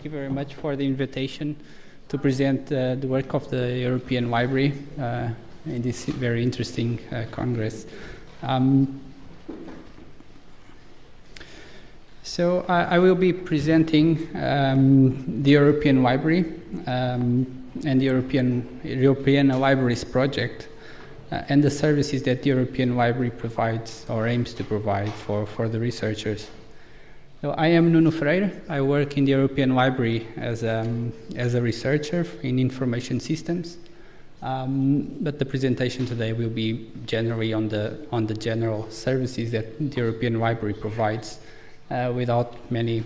Thank you very much for the invitation to present the work of the European Library in this very interesting Congress. So I will be presenting the European Library and the Europeana Libraries project and the services that the European Library provides or aims to provide for the researchers. So I am Nuno Freire. I work in the European Library as a researcher in information systems. But the presentation today will be generally on the general services that the European Library provides, without many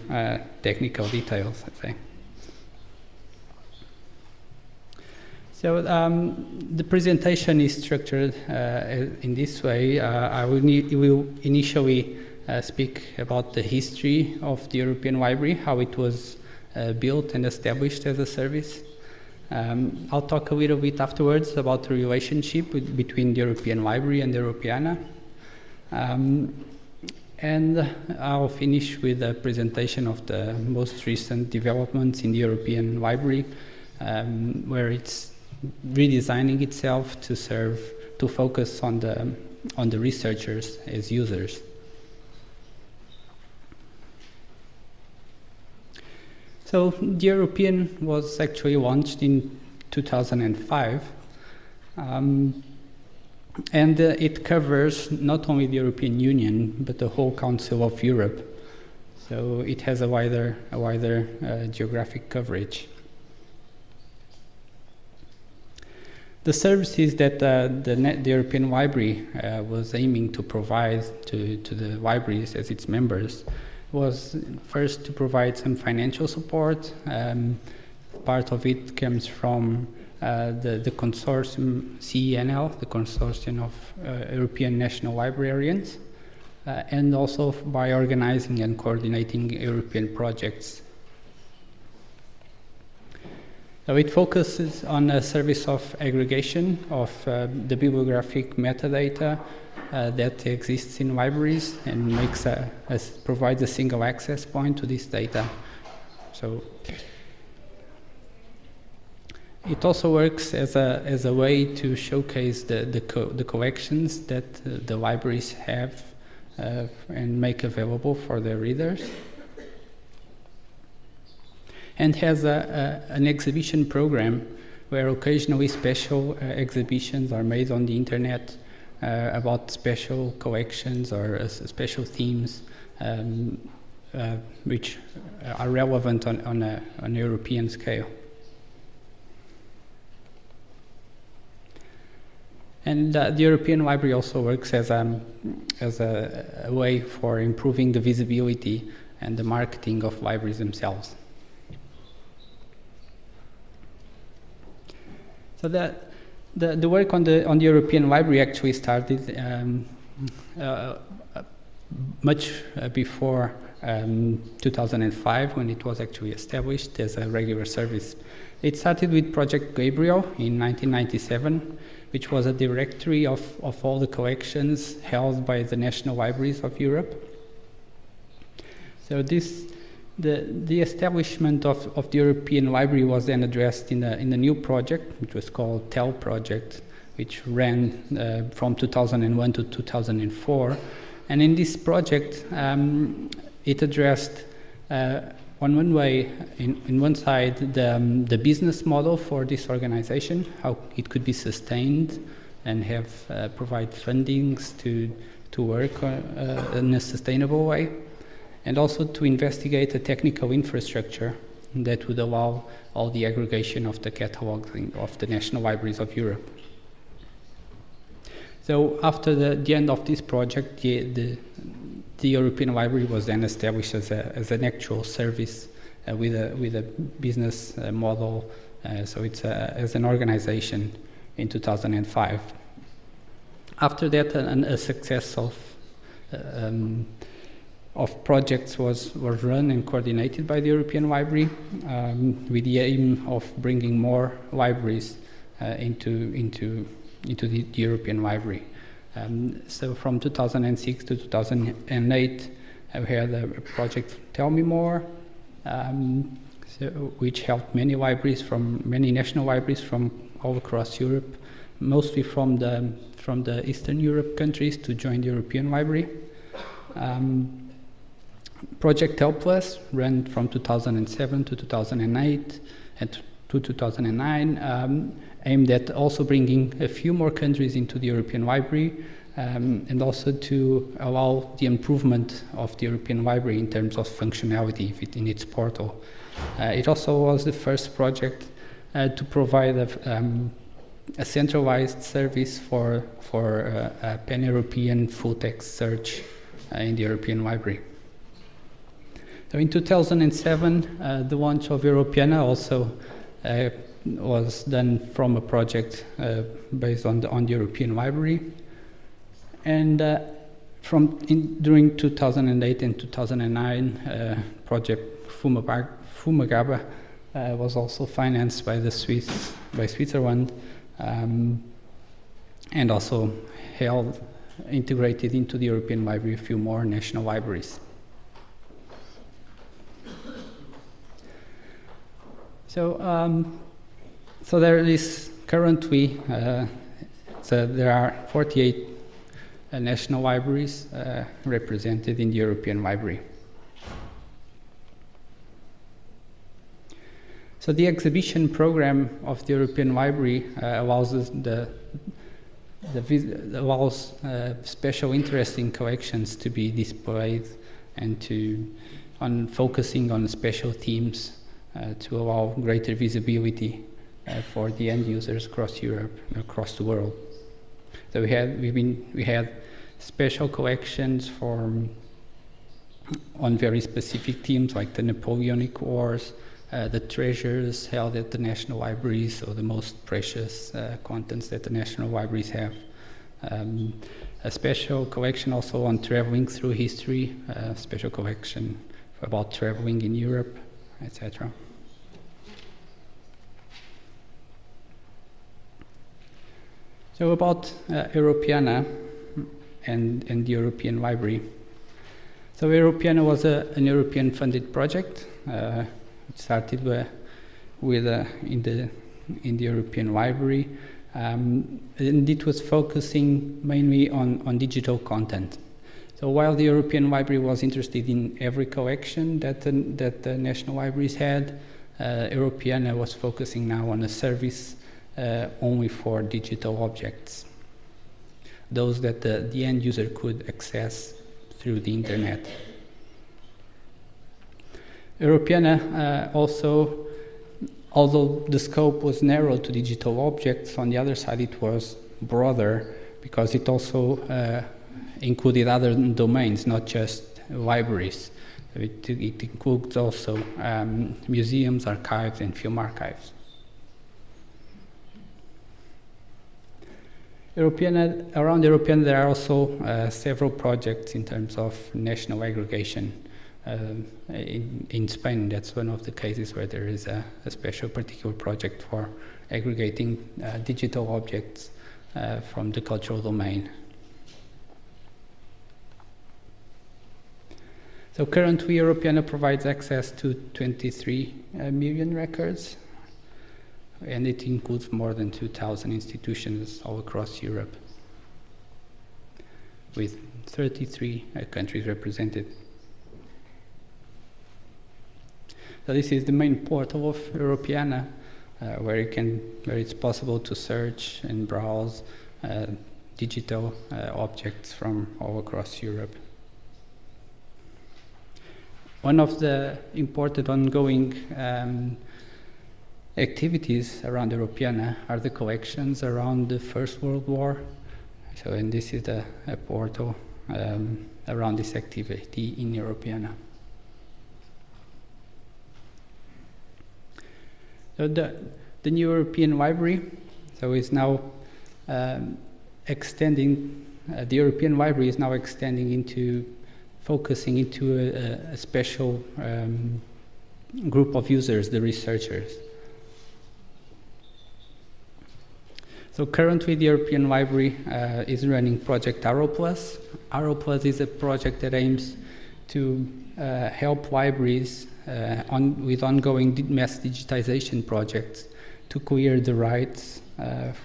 technical details, I'd say. So the presentation is structured in this way. I will initially speak about the history of the European Library, how it was built and established as a service. I'll talk a little bit afterwards about the relationship between the European Library and the Europeana. And I'll finish with a presentation of the most recent developments in the European Library, where it's redesigning itself to focus on the researchers as users. So the European was actually launched in 2005, and it covers not only the European Union but the whole Council of Europe. So it has a wider geographic coverage. The services that the European Library was aiming to provide to the libraries as its members was first to provide some financial support. Part of it comes from the consortium CENL, the Consortium of European National Librarians, and also by organizing and coordinating European projects. So it focuses on a service of aggregation of the bibliographic metadata that exists in libraries and provides a single access point to this data. So it also works as a way to showcase the collections that the libraries have and make available for their readers. And has an exhibition program where occasionally special exhibitions are made on the internet about special collections or special themes which are relevant on a European scale. And the European Library also works as a way for improving the visibility and the marketing of libraries themselves. So the work on the European Library actually started much before 2005, when it was actually established as a regular service. It started with Project Gabriel in 1997, which was a directory of all the collections held by the national libraries of Europe. So the establishment of the European Library was then addressed in the new project, which was called TEL project, which ran from 2001 to 2004. And in this project, it addressed on one way, in one side, the business model for this organization, how it could be sustained and provide fundings to work in a sustainable way, and also to investigate a technical infrastructure that would allow all the aggregation of the catalogs of the national libraries of Europe. So after the end of this project, the European Library was then established as an actual service with a business model. So it's as an organization in 2005. After that, a success of projects was run and coordinated by the European Library with the aim of bringing more libraries into the European Library. So from 2006 to 2008, we had a project Tell Me More. so, which helped many libraries from many national libraries from all across Europe, mostly from the Eastern Europe countries, to join the European Library. Project Help Us ran from 2007 to 2008 and to 2009, aimed at also bringing a few more countries into the European Library, and also to allow the improvement of the European Library in terms of functionality in its portal. It also was the first project to provide a centralized service for a pan-European full-text search in the European Library. So in 2007, the launch of Europeana also was done from a project based on the European Library. And during 2008 and 2009, project Fumagaba was also financed by Switzerland, and also integrated into the European Library a few more national libraries. So there is currently, there are 48 national libraries represented in the European Library. So the exhibition program of the European Library allows special interesting collections to be displayed and focusing on special themes to allow greater visibility for the end users across Europe and across the world. So we had special collections on very specific themes like the Napoleonic Wars, the treasures held at the national libraries, or the most precious contents that the national libraries have. A special collection also on traveling through history, a special collection about traveling in Europe, etc. So about Europeana and the European Library. So Europeana was an European-funded project. It started in the European Library, and it was focusing mainly on digital content. So while the European Library was interested in every collection that the national libraries had, Europeana was focusing now on a service only for digital objects, those that the end user could access through the internet. Europeana also, although the scope was narrow to digital objects, on the other side it was broader because it also included other domains, not just libraries. It includes also museums, archives, and film archives. Around Europeana, there are also several projects in terms of national aggregation. In Spain, that's one of the cases where there is a special particular project for aggregating digital objects from the cultural domain. So currently, Europeana provides access to 23 million records, and it includes more than 2,000 institutions all across Europe, with 33 countries represented. So this is the main portal of Europeana, where it's possible to search and browse digital objects from all across Europe. One of the important ongoing activities around Europeana are the collections around the First World War. So, and this is a portal around this activity in Europeana. So the new European Library, is now extending. The European Library is now extending into focusing into a special group of users, the researchers. So currently the European Library is running Project Arrow Plus. Arrow Plus is a project that aims to help libraries with ongoing mass digitization projects to clear the rights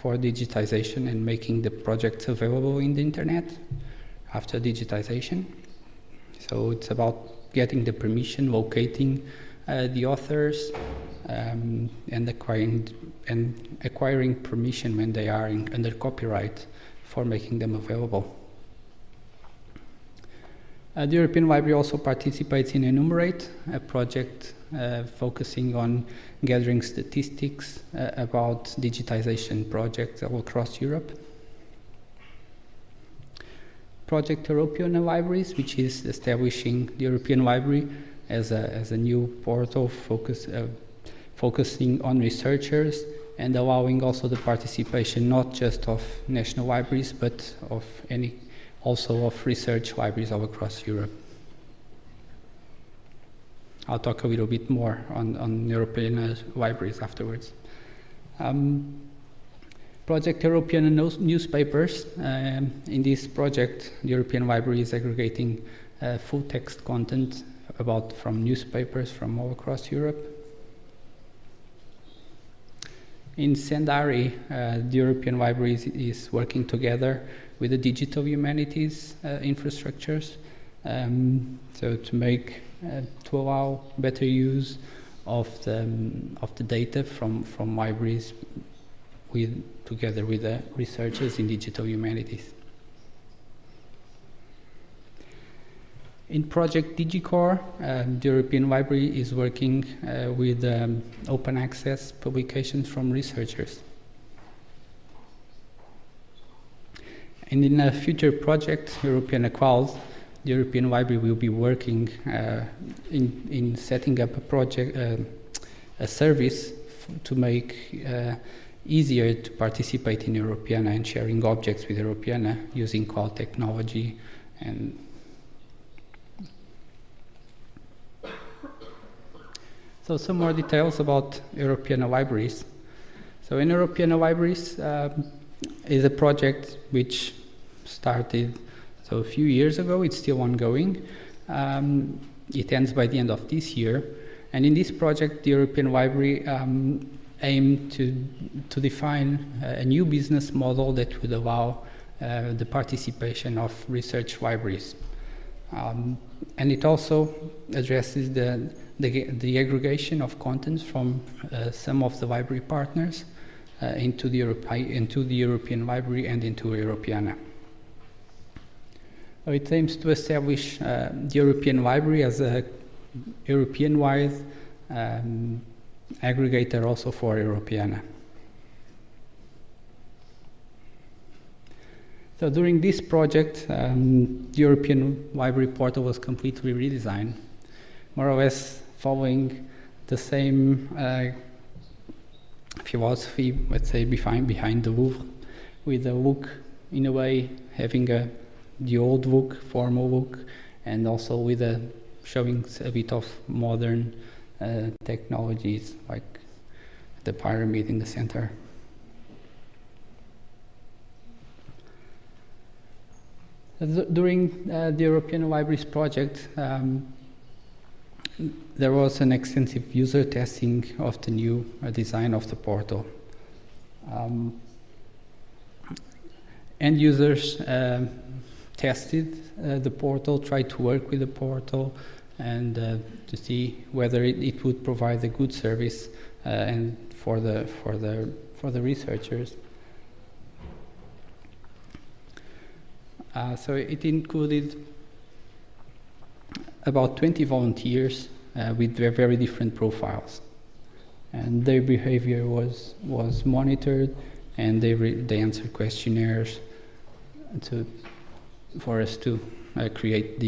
for digitization and making the projects available in the internet after digitization. So it's about getting the permission, locating the authors, and acquiring permission when they are under copyright for making them available. The European Library also participates in Enumerate, a project focusing on gathering statistics about digitization projects all across Europe. Project Europeana Libraries, which is establishing the European Library as a new portal focusing on researchers and allowing also the participation not just of national libraries but also of research libraries all across Europe. I'll talk a little bit more on European libraries afterwards. Project European newspapers. In this project, the European Library is aggregating full text content from newspapers from all across Europe. In Sendari, the European Library is working together with the digital humanities infrastructures, so to allow better use of the data from libraries together with the researchers in digital humanities. In Project DigiCore, the European Library is working with open access publications from researchers. And in a future project, Europeana Cloud, the European Library will be working in setting up a service to make easier to participate in Europeana and sharing objects with Europeana using cloud technology. And so some more details about Europeana Libraries. So in Europeana Libraries is a project which started a few years ago. It's still ongoing. It ends by the end of this year. And in this project, the European Library aimed to define a new business model that would allow the participation of research libraries. And it also addresses the aggregation of contents from some of the library partners into the European Library and into Europeana. It aims to establish the European Library as a European-wide aggregator also for Europeana. So during this project, the European Library portal was completely redesigned, more or less following the same philosophy, let's say, behind the Louvre, with a look, in a way, having the old look, formal look, and also with showing a bit of modern technologies, like the pyramid in the center. During the European Libraries project, there was an extensive user testing of the new design of the portal. End users tested the portal, tried to work with the portal, and to see whether it would provide a good service and for the researchers. So it included about 20 volunteers with very different profiles, and their behavior was monitored, and they answered questionnaires for us to create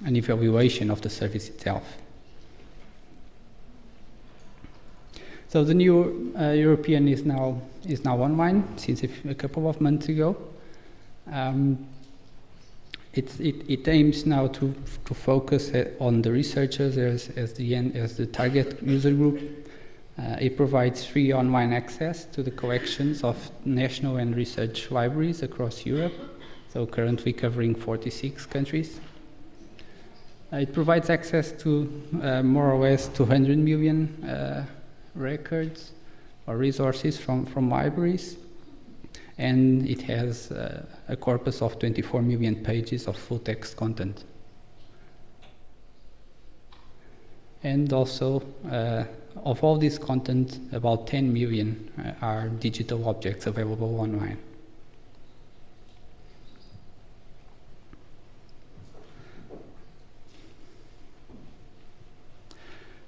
an evaluation of the service itself. So the new European is now online since a couple of months ago. It aims now to focus on the researchers as the target user group. It provides free online access to the collections of national and research libraries across Europe, so currently covering 46 countries. It provides access to more or less 200 million records or resources from libraries, and it has a corpus of 24 million pages of full text content. And also, of all this content, about 10 million are digital objects available online.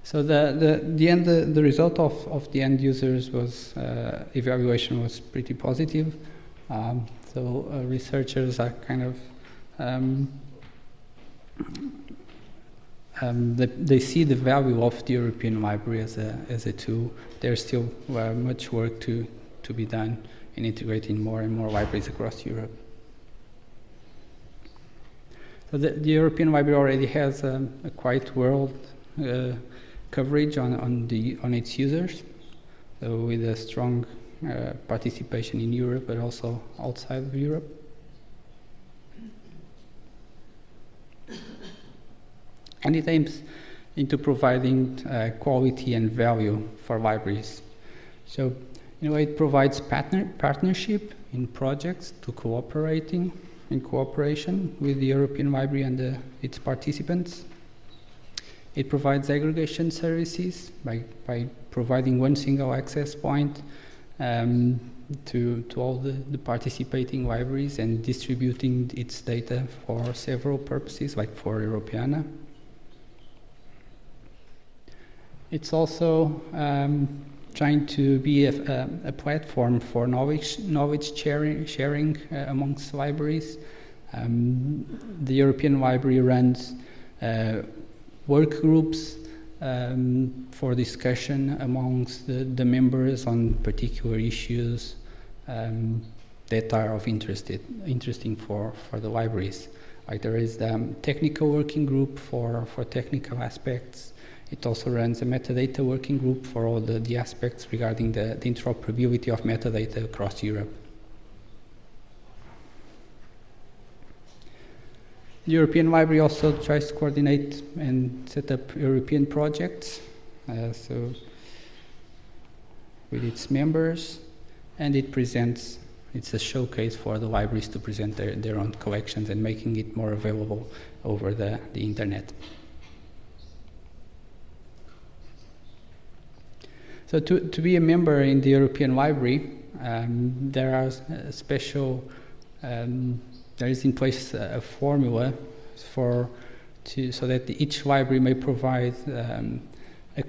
So the result of the end users was evaluation was pretty positive. Researchers are kind of they see the value of the European Library as a tool. There's still much work to be done in integrating more and more libraries across Europe. So the European Library already has a quite world coverage on its users, so with a strong participation in Europe, but also outside of Europe. And it aims into providing quality and value for libraries. So, in a way, it provides partnership in projects to cooperation with the European Library and its participants. It provides aggregation services by providing one single access point to all the participating libraries and distributing its data for several purposes, like for Europeana. It's also trying to be a platform for knowledge sharing amongst libraries. The European Library runs work groups for discussion amongst the members on particular issues that are of interesting for the libraries. Like there is the technical working group for technical aspects. It also runs a metadata working group for all the aspects regarding the interoperability of metadata across Europe. The European Library also tries to coordinate and set up European projects, so with its members, and it's a showcase for the libraries to present their own collections and making it more available over the internet. So to be a member in the European Library, there is in place a formula so that each library may provide a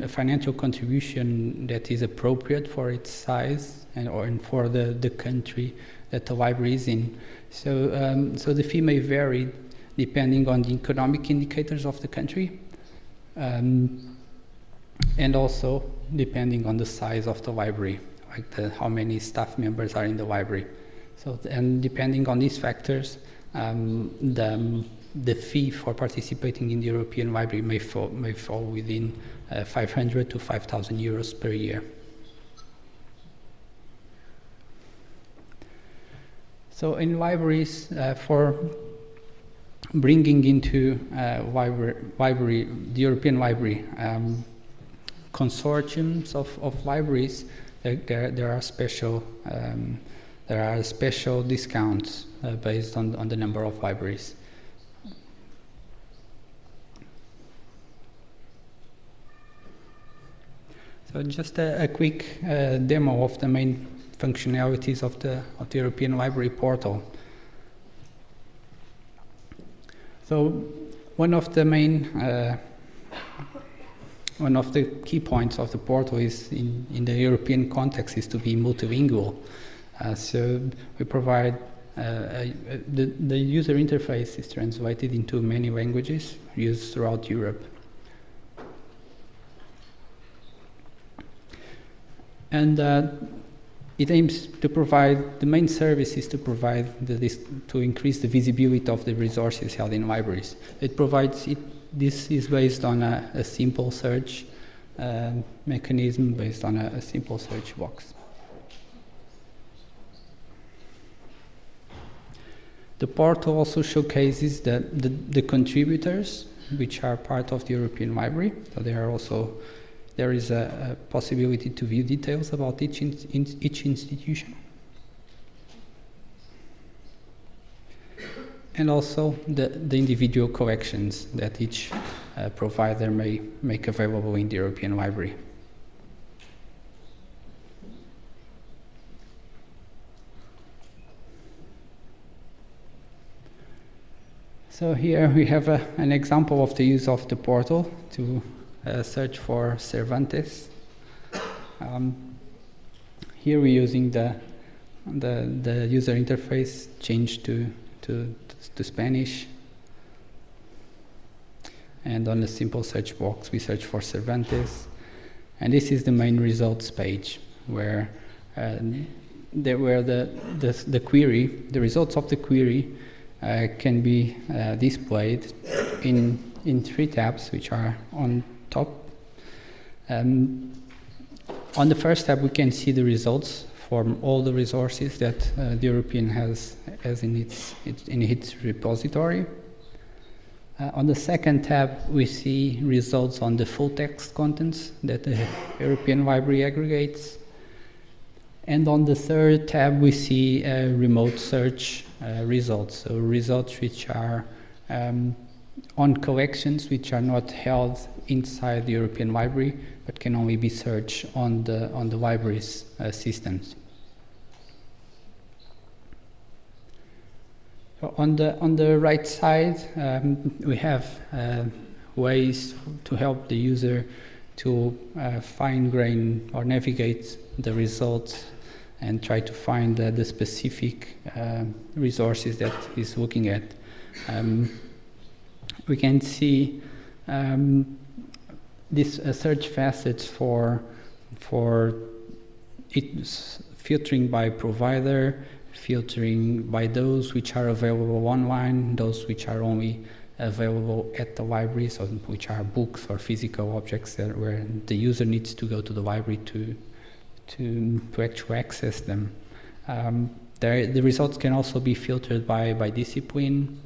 financial contribution that is appropriate for its size and for the country that the library is in. So the fee may vary depending on the economic indicators of the country. And also depending on the size of the library, like how many staff members are in the library. So, and depending on these factors, the fee for participating in the European Library may fall within 500 to 5,000 euros per year. So in libraries, for bringing into the European Library consortiums of libraries, there are special discounts based on the number of libraries. So just a quick demo of the main functionalities of the European Library portal. So one of the key points of the portal is in the European context is to be multilingual. So we provide the user interface is translated into many languages used throughout Europe. And it aims to provide, the main service is to provide to increase the visibility of the resources held in libraries. This is based on a simple search mechanism, based on a simple search box. The portal also showcases the contributors which are part of the European Library. So there is a possibility to view details about each institution. And also the individual collections that each provider may make available in the European Library. So here we have an example of the use of the portal to search for Cervantes. Here we're using the user interface changed to Spanish, and on the simple search box we search for Cervantes, and this is the main results page where the query, the results of the query can be displayed in 3 tabs which are on top. On the first tab we can see the results from all the resources that the European has in its repository. On the second tab we see results on the full text contents that the European Library aggregates. And on the third tab we see remote search results, so results which are on collections which are not held inside the European Library but can only be searched on the library's systems. So on the right side we have ways to help the user to fine-grain or navigate the results and try to find the specific resources that he's looking at. We can see these search facets for its filtering by provider, filtering by those which are available online, those which are only available at the library, so which are books or physical objects where the user needs to go to the library to actually access them. The results can also be filtered by discipline,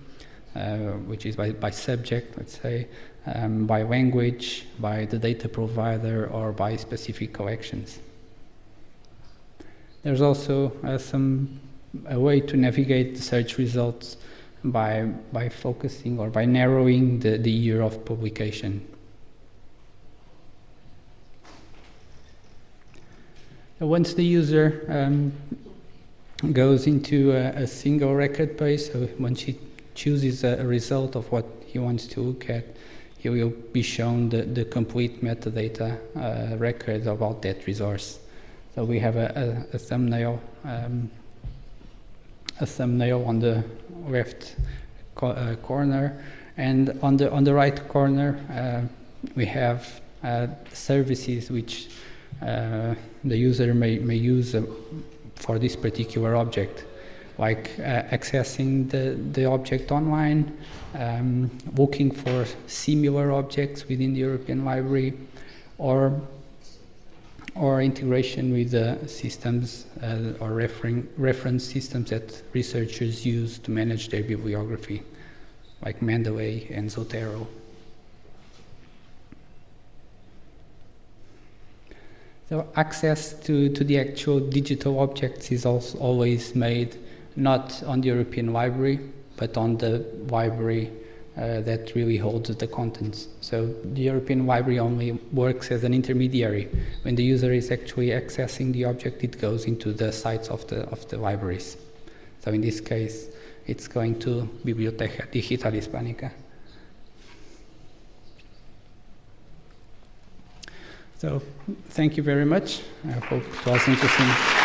which is by subject, let's say, by language, by the data provider, or by specific collections. There's also a way to navigate the search results by focusing or by narrowing the year of publication. Once the user goes into a single record page, so once he chooses a result of what he wants to look at, he will be shown the complete metadata record about that resource. So we have a thumbnail on the left corner, and on the right corner we have services which the user may use for this particular object, like accessing the object online, looking for similar objects within the European Library, or integration with the systems or reference systems that researchers use to manage their bibliography, like Mendeley and Zotero. So access to the actual digital objects is also always made not on the European Library, but on the library that really holds the contents. So the European Library only works as an intermediary. When the user is actually accessing the object, it goes into the sites of the libraries. So in this case, it's going to Biblioteca Digital Hispánica. So thank you very much. I hope it was interesting.